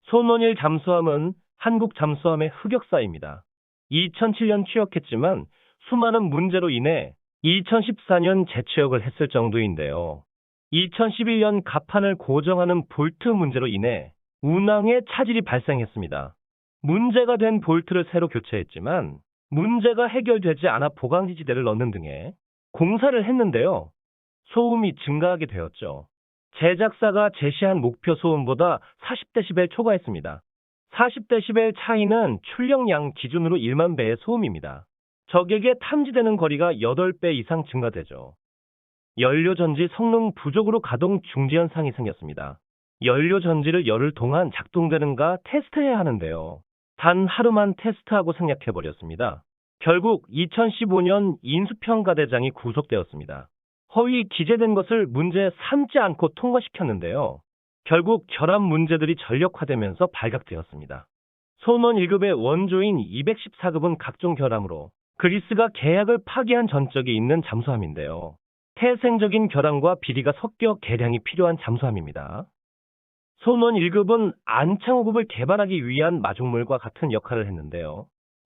손원일 잠수함은 한국 잠수함의 흑역사입니다. 2007년 취역했지만 수많은 문제로 인해 2014년 재취역을 했을 정도인데요. 2011년 갑판을 고정하는 볼트 문제로 인해 운항에 차질이 발생했습니다. 문제가 된 볼트를 새로 교체했지만 문제가 해결되지 않아 보강지지대를 넣는 등의 공사를 했는데요. 소음이 증가하게 되었죠. 제작사가 제시한 목표 소음보다 40dB 초과했습니다. 40dB 차이는 출력량 기준으로 1만 배의 소음입니다. 적에게 탐지되는 거리가 8배 이상 증가되죠. 연료전지 성능 부족으로 가동 중지 현상이 생겼습니다. 연료전지를 열흘 동안 작동되는가 테스트해야 하는데요. 단 하루만 테스트하고 생략해버렸습니다. 결국 2015년 인수평가대장이 구속되었습니다. 허위 기재된 것을 문제 삼지 않고 통과시켰는데요. 결국 결함 문제들이 전력화되면서 발각되었습니다. 손원 1급의 원조인 214급은 각종 결함으로 그리스가 계약을 파기한 전적이 있는 잠수함인데요. 태생적인 결함과 비리가 섞여 개량이 필요한 잠수함입니다. 손원 1급은 안창호급을 개발하기 위한 마중물과 같은 역할을 했는데요.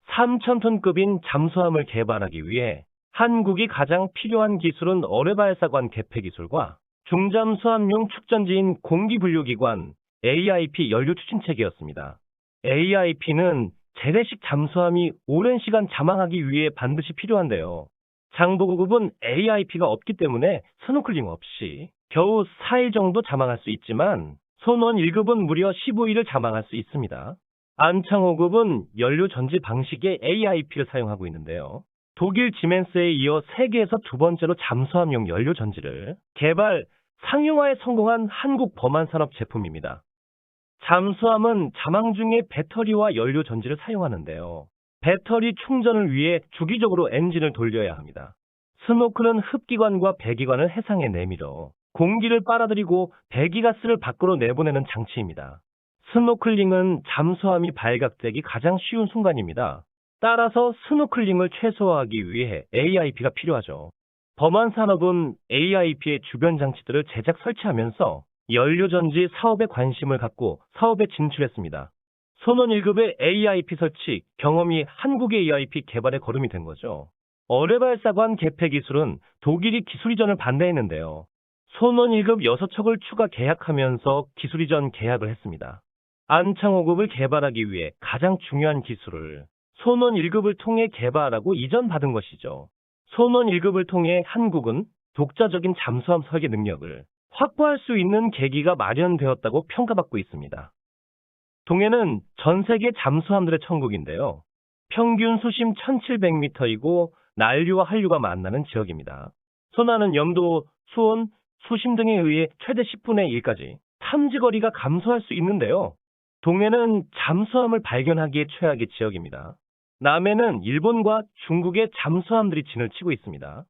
3,000톤급인 잠수함을 개발하기 위해 한국이 가장 필요한 기술은 어뢰발사관 개폐 기술과 중잠수함용 축전지인 공기분류기관 AIP 연료 추진체계였습니다. AIP는 재래식 잠수함이 오랜 시간 잠항하기 위해 반드시 필요한데요. 장보고급은 AIP가 없기 때문에 스노클링 없이 겨우 4일 정도 잠항할 수 있지만 손원 1급은 무려 15일을 잠항할 수 있습니다. 안창호급은 연료 전지 방식의 AIP를 사용하고 있는데요. 독일 지멘스에 이어 세계에서 두 번째로 잠수함용 연료 전지를 개발, 상용화에 성공한 한국 범한산업 제품입니다. 잠수함은 잠항 중에 배터리와 연료 전지를 사용하는데요. 배터리 충전을 위해 주기적으로 엔진을 돌려야 합니다. 스노클은 흡기관과 배기관을 해상에 내밀어 공기를 빨아들이고 배기가스를 밖으로 내보내는 장치입니다. 스노클링은 잠수함이 발각되기 가장 쉬운 순간입니다. 따라서 스노클링을 최소화하기 위해 AIP가 필요하죠. 범한산업은 AIP의 주변 장치들을 제작 설치하면서 연료전지 사업에 관심을 갖고 사업에 진출했습니다. 손원 1급의 AIP 설치 경험이 한국의 AIP 개발에 걸음이 된 거죠. 어뢰발사관 개폐 기술은 독일이 기술 이전을 반대했는데요. 손원 1급 6척을 추가 계약하면서 기술 이전 계약을 했습니다. 안창호급을 개발하기 위해 가장 중요한 기술을 손원 1급을 통해 개발하고 이전받은 것이죠. 손원 1급을 통해 한국은 독자적인 잠수함 설계 능력을 확보할 수 있는 계기가 마련되었다고 평가받고 있습니다. 동해는 전 세계 잠수함들의 천국인데요. 평균 수심 1700m이고 난류와 한류가 만나는 지역입니다. 손안은 염도, 수온, 수심 등에 의해 최대 10분의 1까지 탐지거리가 감소할 수 있는데요. 동해는 잠수함을 발견하기에 최악의 지역입니다. 남해는 일본과 중국의 잠수함들이 진을 치고 있습니다.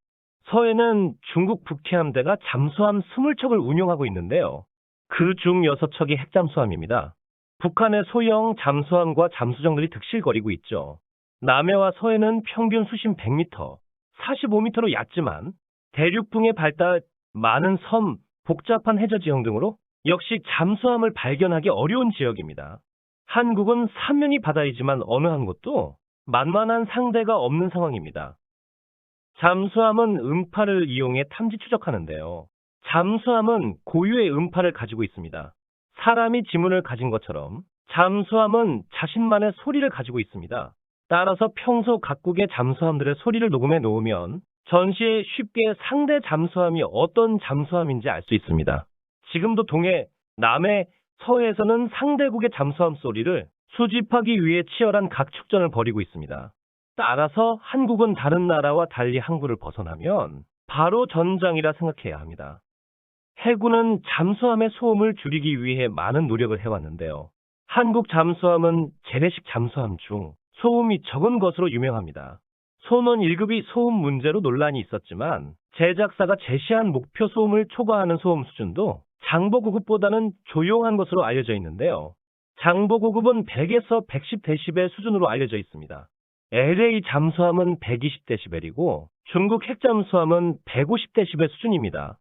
서해는 중국 북해함대가 잠수함 20척을 운용하고 있는데요. 그 중 6척이 핵잠수함입니다. 북한의 소형 잠수함과 잠수정들이 득실거리고 있죠. 남해와 서해는 평균 수심 100m, 45m로 얕지만 대륙붕의 발달, 많은 섬, 복잡한 해저 지형 등으로 역시 잠수함을 발견하기 어려운 지역입니다. 한국은 삼면이 바다이지만 어느 한 곳도 만만한 상대가 없는 상황입니다. 잠수함은 음파를 이용해 탐지 추적하는데요. 잠수함은 고유의 음파를 가지고 있습니다. 사람이 지문을 가진 것처럼 잠수함은 자신만의 소리를 가지고 있습니다. 따라서 평소 각국의 잠수함들의 소리를 녹음해 놓으면 전시에 쉽게 상대 잠수함이 어떤 잠수함인지 알 수 있습니다. 지금도 동해, 남해, 서해에서는 상대국의 잠수함 소리를 수집하기 위해 치열한 각축전을 벌이고 있습니다. 따라서 한국은 다른 나라와 달리 항구를 벗어나면 바로 전장이라 생각해야 합니다. 해군은 잠수함의 소음을 줄이기 위해 많은 노력을 해왔는데요. 한국 잠수함은 재래식 잠수함 중 소음이 적은 것으로 유명합니다. 손원 1급이 소음 문제로 논란이 있었지만 제작사가 제시한 목표 소음을 초과하는 소음 수준도 장보고급보다는 조용한 것으로 알려져 있는데요. 장보고급은 100에서 110dB 수준으로 알려져 있습니다. LA 잠수함은 120dB이고 중국 핵잠수함은 150dB 수준입니다.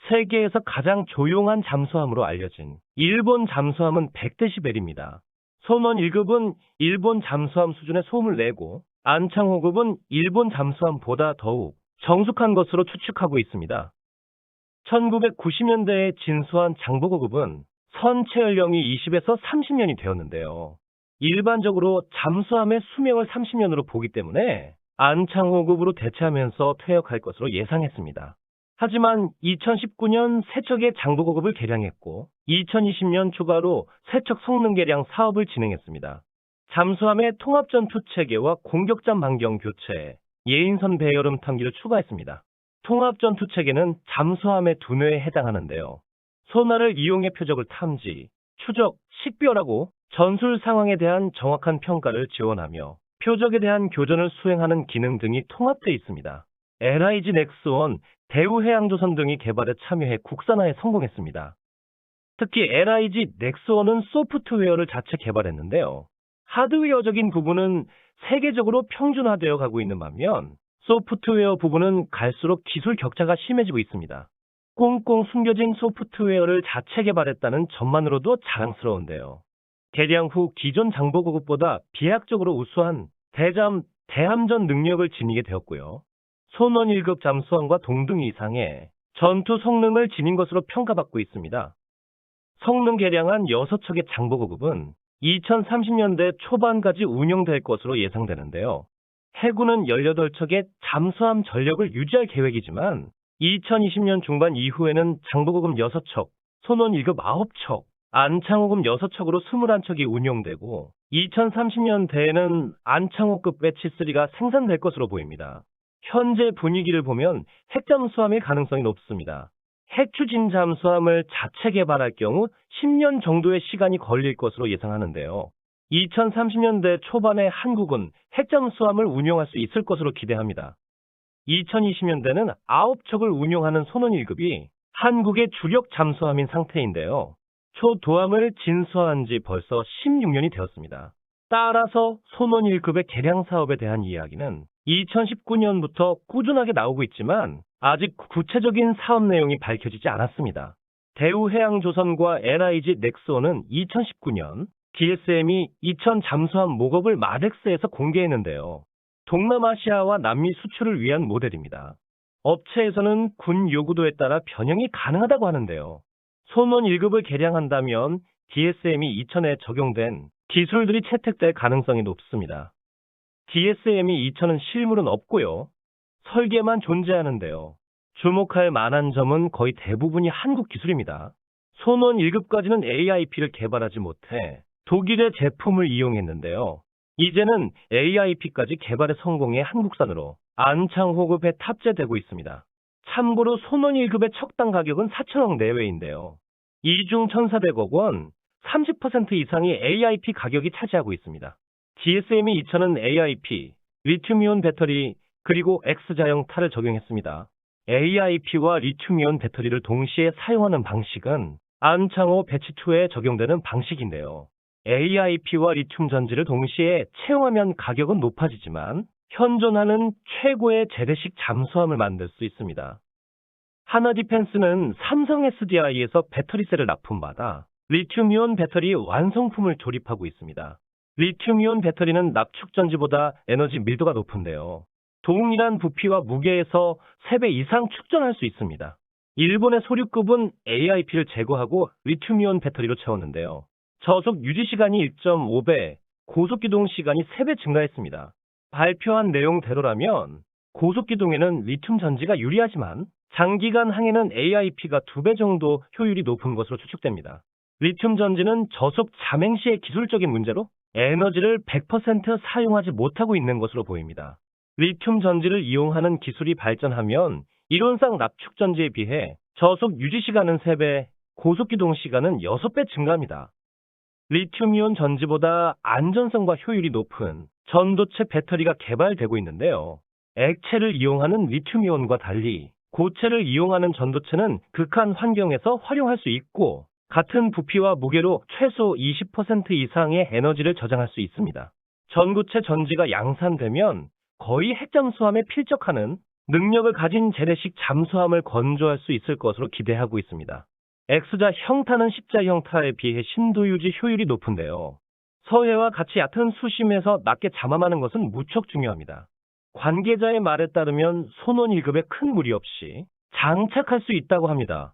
세계에서 가장 조용한 잠수함으로 알려진 일본 잠수함은 100데시벨입니다. 손원 1급은 일본 잠수함 수준의 소음을 내고 안창호급은 일본 잠수함보다 더욱 정숙한 것으로 추측하고 있습니다. 1990년대에 진수한 장보고급은 선체 연령이 20에서 30년이 되었는데요. 일반적으로 잠수함의 수명을 30년으로 보기 때문에 안창호급으로 대체하면서 퇴역할 것으로 예상했습니다. 하지만 2019년 세척의 장보고급을 개량했고 2020년 추가로 세척 성능 개량 사업을 진행했습니다. 잠수함의 통합전투 체계와 공격잠 반경 교체, 예인선 배여름 탐기를 추가했습니다. 통합전투 체계는 잠수함의 두뇌에 해당하는데요. 소나를 이용해 표적을 탐지, 추적, 식별하고 전술 상황에 대한 정확한 평가를 지원하며 표적에 대한 교전을 수행하는 기능 등이 통합되어 있습니다. LIG 넥스원, 대우해양조선 등이 개발에 참여해 국산화에 성공했습니다. 특히 LIG 넥스원은 소프트웨어를 자체 개발했는데요. 하드웨어적인 부분은 세계적으로 평준화되어 가고 있는 반면 소프트웨어 부분은 갈수록 기술 격차가 심해지고 있습니다. 꽁꽁 숨겨진 소프트웨어를 자체 개발했다는 점만으로도 자랑스러운데요. 개량 후 기존 장보고급보다 비약적으로 우수한 대함전 능력을 지니게 되었고요. 손원 1급 잠수함과 동등 이상의 전투 성능을 지닌 것으로 평가받고 있습니다. 성능 개량한 6척의 장보고급은 2030년대 초반까지 운영될 것으로 예상되는데요. 해군은 18척의 잠수함 전력을 유지할 계획이지만 2020년 중반 이후에는 장보고급 6척, 손원 1급 9척, 안창호급 6척으로 21척이 운용되고 2030년대에는 안창호급 배치 3가 생산될 것으로 보입니다. 현재 분위기를 보면 핵잠수함일 가능성이 높습니다. 핵추진 잠수함을 자체 개발할 경우 10년 정도의 시간이 걸릴 것으로 예상하는데요. 2030년대 초반에 한국은 핵잠수함을 운용할 수 있을 것으로 기대합니다. 2020년대는 9척을 운용하는 손원 1급이 한국의 주력 잠수함인 상태인데요. 초도함을 진수한 지 벌써 16년이 되었습니다. 따라서 손원 1급의 개량 사업에 대한 이야기는 2019년부터 꾸준하게 나오고 있지만 아직 구체적인 사업 내용이 밝혀지지 않았습니다. 대우해양조선과 LIG 넥스원은 2019년 DSM이 2000 잠수함 목업을 마덱스에서 공개했는데요. 동남아시아와 남미 수출을 위한 모델입니다. 업체에서는 군 요구도에 따라 변형이 가능하다고 하는데요. 손원 1급을 개량한다면 DSM이 2000에 적용된 기술들이 채택될 가능성이 높습니다. DSM이 2000은 실물은 없고요. 설계만 존재하는데요. 주목할 만한 점은 거의 대부분이 한국 기술입니다. 손원 1급까지는 AIP를 개발하지 못해 독일의 제품을 이용했는데요. 이제는 AIP까지 개발에 성공해 한국산으로 안창호급에 탑재되고 있습니다. 참고로 손원 1급의 척당 가격은 4천억 내외인데요. 이중 1,400억 원, 30% 이상이 AIP 가격이 차지하고 있습니다. DSM이 2000은 AIP, 리튬이온 배터리, 그리고 X자형 탈을 적용했습니다. AIP와 리튬이온 배터리를 동시에 사용하는 방식은 안창호 배치2에 적용되는 방식인데요. AIP와 리튬 전지를 동시에 채용하면 가격은 높아지지만 현존하는 최고의 재래식 잠수함을 만들 수 있습니다. 하나디펜스는 삼성 SDI에서 배터리셀을 납품받아 리튬이온 배터리 완성품을 조립하고 있습니다. 리튬이온 배터리는 납축 전지보다 에너지 밀도가 높은데요. 동일한 부피와 무게에서 3배 이상 축전할 수 있습니다. 일본의 소류급은 AIP를 제거하고 리튬이온 배터리로 채웠는데요. 저속 유지 시간이 1.5배, 고속 기동 시간이 3배 증가했습니다. 발표한 내용대로라면 고속 기동에는 리튬 전지가 유리하지만 장기간 항해는 AIP가 2배 정도 효율이 높은 것으로 추측됩니다. 리튬 전지는 저속 잠행 시의 기술적인 문제로 에너지를 100% 사용하지 못하고 있는 것으로 보입니다. 리튬 전지를 이용하는 기술이 발전하면 이론상 납축 전지에 비해 저속 유지 시간은 3배, 고속 기동 시간은 6배 증가합니다. 리튬이온 전지보다 안전성과 효율이 높은 전도체 배터리가 개발되고 있는데요. 액체를 이용하는 리튬이온과 달리 고체를 이용하는 전도체는 극한 환경에서 활용할 수 있고 같은 부피와 무게로 최소 20% 이상의 에너지를 저장할 수 있습니다. 전고체 전지가 양산되면 거의 핵잠수함에 필적하는 능력을 가진 재래식 잠수함을 건조할 수 있을 것으로 기대하고 있습니다. X자 형타는 십자 형타에 비해 심도 유지 효율이 높은데요. 서해와 같이 얕은 수심에서 낮게 잠함하는 것은 무척 중요합니다. 관계자의 말에 따르면 손원 1급에 큰 무리 없이 장착할 수 있다고 합니다.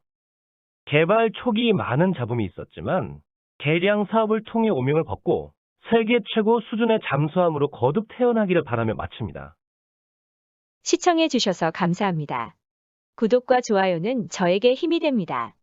개발 초기 많은 잡음이 있었지만 개량 사업을 통해 오명을 벗고 세계 최고 수준의 잠수함으로 거듭 태어나기를 바라며 마칩니다. 시청해 주셔서 감사합니다. 구독과 좋아요는 저에게 힘이 됩니다.